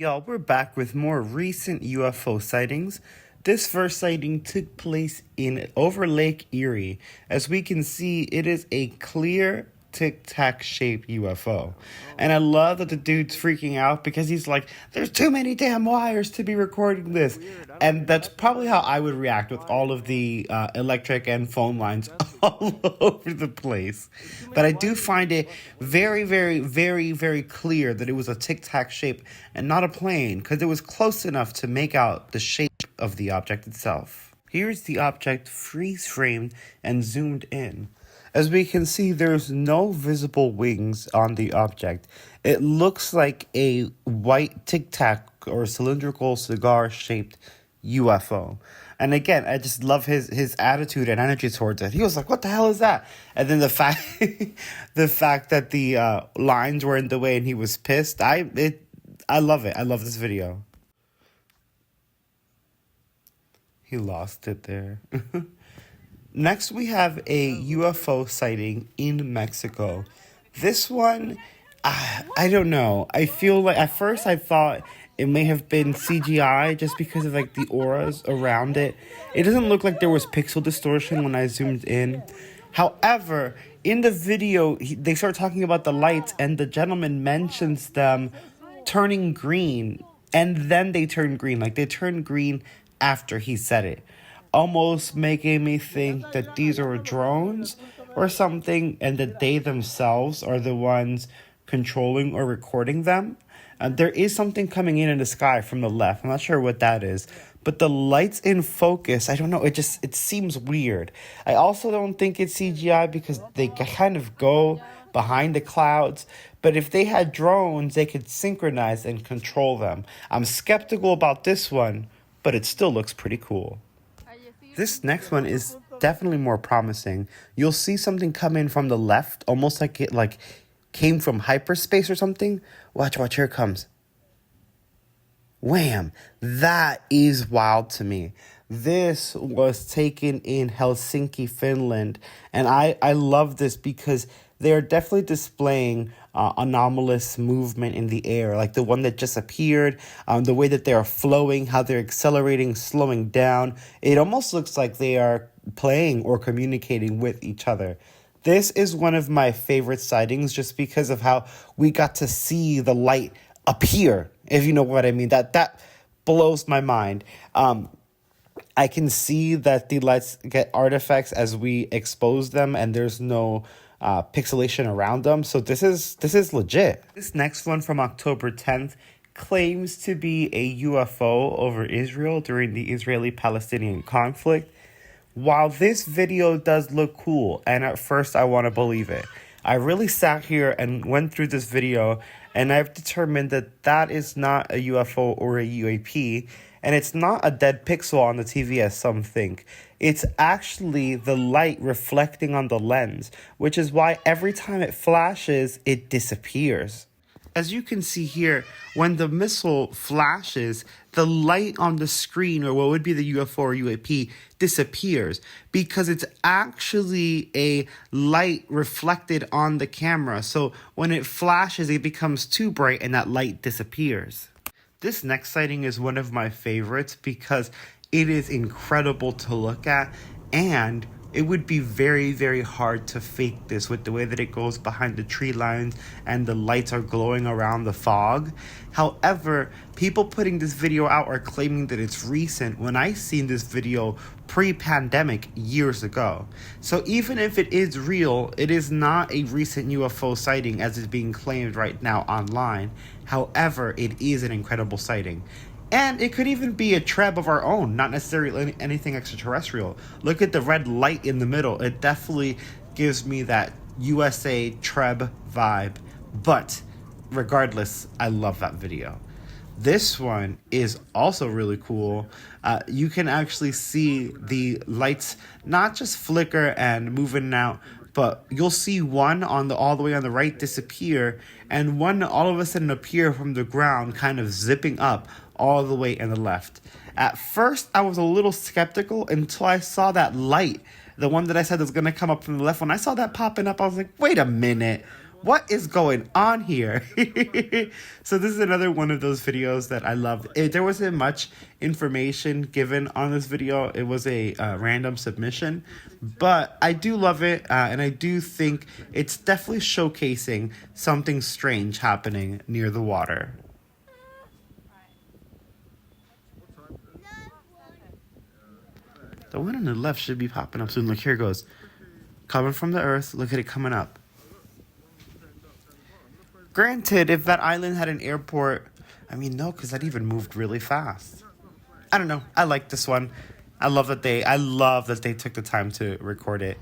Y'all, we're back with more recent UFO sightings. This first sighting took place in over Lake Erie. As we can see, it is a clear tic-tac shaped UFO. And I love that the dude's freaking out because he's like, there's too many damn wires to be recording this. And that's probably how I would react with all of the electric and phone lines all over the place. But I do find it very, very, very, very clear that it was a tic-tac shape and not a plane, because it was close enough to make out the shape of the object itself. Here's the object freeze-framed and zoomed in. As we can see, there's no visible wings on the object. It looks like a white tic-tac or cylindrical cigar-shaped UFO. And again, I just love his attitude and energy towards it. He was like, what the hell is that? And then the fact that the lines were in the way and he was pissed, I love it. I love this video. He lost it there. Next, we have a UFO sighting in Mexico. This one, I don't know. I feel like at first I thought it may have been CGI just because of like the auras around it. It doesn't look like there was pixel distortion when I zoomed in. However, in the video, they start talking about the lights and the gentleman mentions them turning green, and then they turn green. Like they turn green after he said it, almost making me think that these are drones or something, and that they themselves are the ones controlling or recording them. There is something coming in the sky from the left. I'm not sure what that is, but the lights in focus, I don't know, it seems weird. I also don't think it's CGI because they kind of go behind the clouds, but if they had drones, they could synchronize and control them. I'm skeptical about this one, but it still looks pretty cool. This next one is definitely more promising. You'll see something come in from the left, almost like it came from hyperspace or something. Watch, here it comes. Wham! That is wild to me. This was taken in Helsinki, Finland, and I love this because they're definitely displaying anomalous movement in the air, like the one that just appeared, the way that they're flowing, how they're accelerating, slowing down. It almost looks like they are playing or communicating with each other. This is one of my favorite sightings just because of how we got to see the light appear, if you know what I mean. That blows my mind. I can see that the lights get artifacts as we expose them, and there's no pixelation around them. So this is legit. This next one from October 10th claims to be a UFO over Israel during the Israeli-Palestinian conflict. While this video does look cool, and at first I want to believe it, I really sat here and went through this video, and I've determined that that is not a UFO or a UAP, and it's not a dead pixel on the TV as some think. It's actually the light reflecting on the lens, which is why every time it flashes, it disappears. As you can see here, when the missile flashes, the light on the screen, or what would be the UFO or UAP, disappears because it's actually a light reflected on the camera. So when it flashes, it becomes too bright and that light disappears. This next sighting is one of my favorites because it is incredible to look at, and it would be very, very hard to fake this with the way that it goes behind the tree lines and the lights are glowing around the fog. However, people putting this video out are claiming that it's recent when I seen this video pre-pandemic years ago. So even if it is real, it is not a recent UFO sighting as is being claimed right now online. However, it is an incredible sighting. And it could even be a treb of our own, not necessarily anything extraterrestrial. Look at the red light in the middle. It definitely gives me that USA treb vibe. But regardless, I love that video. This one is also really cool. You can actually see the lights not just flicker and moving out, but you'll see one all the way on the right disappear, and one all of a sudden appear from the ground, kind of zipping up all the way on the left. At first, I was a little skeptical until I saw that light, the one that I said was going to come up from the left. When I saw that popping up, I was like, wait a minute. What is going on here? So this is another one of those videos that I love. There wasn't much information given on this video. It was a random submission, but I do love it, and I do think it's definitely showcasing something strange happening near the water. The one on the left should be popping up soon. Look, here it goes. Coming from the earth. Look at it coming up. Granted, if that island had an airport, I mean, no, because that even moved really fast. I don't know. I like this one. I love that they took the time to record it.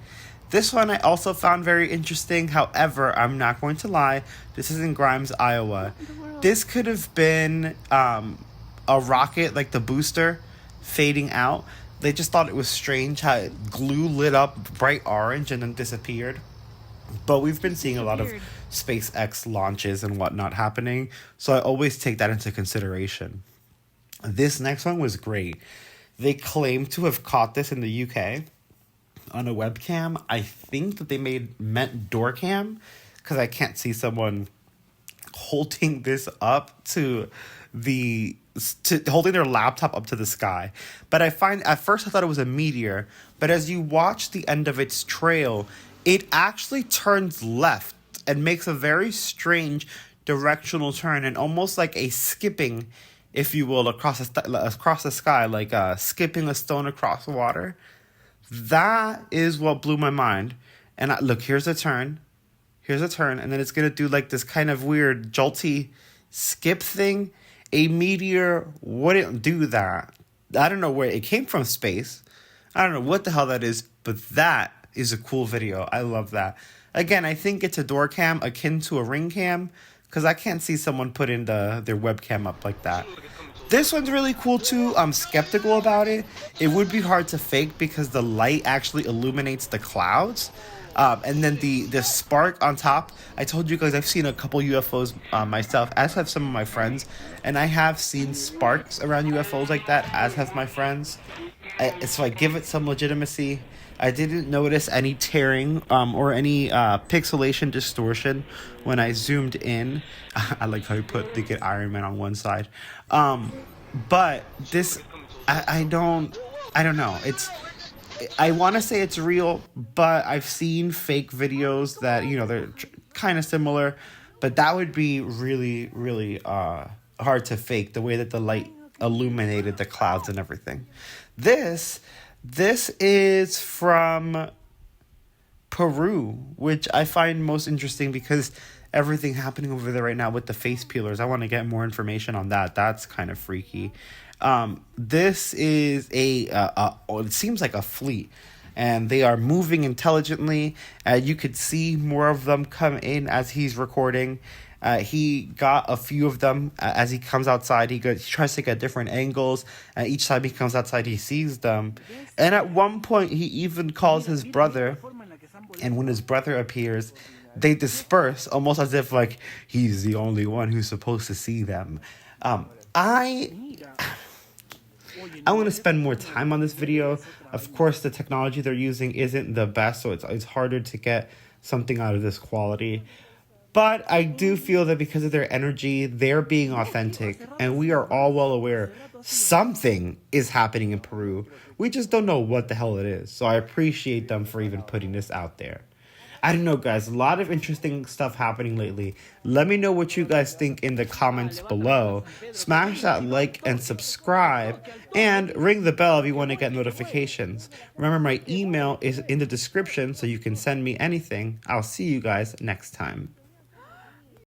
This one I also found very interesting. However, I'm not going to lie. This is in Grimes, Iowa. This could have been a rocket, like the booster, fading out. They just thought it was strange how glue lit up bright orange and then disappeared. But we've been seeing a lot of SpaceX launches and whatnot happening, so I always take that into consideration. This next one was great. They claim to have caught this in the UK on a webcam. I think that they meant door cam, because I can't see someone holding this up to holding their laptop up to the sky. But at first I thought it was a meteor, but as you watch the end of its trail, it actually turns left and makes a very strange directional turn, and almost like a skipping, if you will, across the sky, like skipping a stone across the water. That is what blew my mind. And look, here's a turn, and then it's gonna do like this kind of weird jolty skip thing. A meteor wouldn't do that. I don't know where it came from, space. I don't know what the hell that is, but that is a cool video. I love that. Again, I think it's a door cam akin to a ring cam, because I can't see someone put in their webcam up like that. This one's really cool too. I'm skeptical about it. It would be hard to fake because the light actually illuminates the clouds. And then the spark on top. I told you guys I've seen a couple UFOs myself, as have some of my friends. And I have seen sparks around UFOs like that, as have my friends. So I give it some legitimacy. I didn't notice any tearing or any pixelation distortion when I zoomed in. I like how you put the Iron Man on one side. But this, I don't know. I want to say it's real, but I've seen fake videos that, they're kind of similar. But that would be really, really hard to fake, the way that the light illuminated the clouds and everything. This is from Peru, which I find most interesting because everything happening over there right now with the face peelers. I want to get more information on that. That's kind of freaky. This is it seems like a fleet, and they are moving intelligently. You could see more of them come in as he's recording. He got a few of them as he comes outside. He tries to get different angles. Each time he comes outside, he sees them. And at one point, he even calls his brother. And when his brother appears, they disperse, almost as if like he's the only one who's supposed to see them. I want to spend more time on this video. Of course, the technology they're using isn't the best, so it's harder to get something out of this quality. But I do feel that because of their energy, they're being authentic, and we are all well aware something is happening in Peru. We just don't know what the hell it is. So I appreciate them for even putting this out there. I don't know, guys. A lot of interesting stuff happening lately. Let me know what you guys think in the comments below. Smash that like and subscribe, and ring the bell if you want to get notifications. Remember, my email is in the description, so you can send me anything. I'll see you guys next time.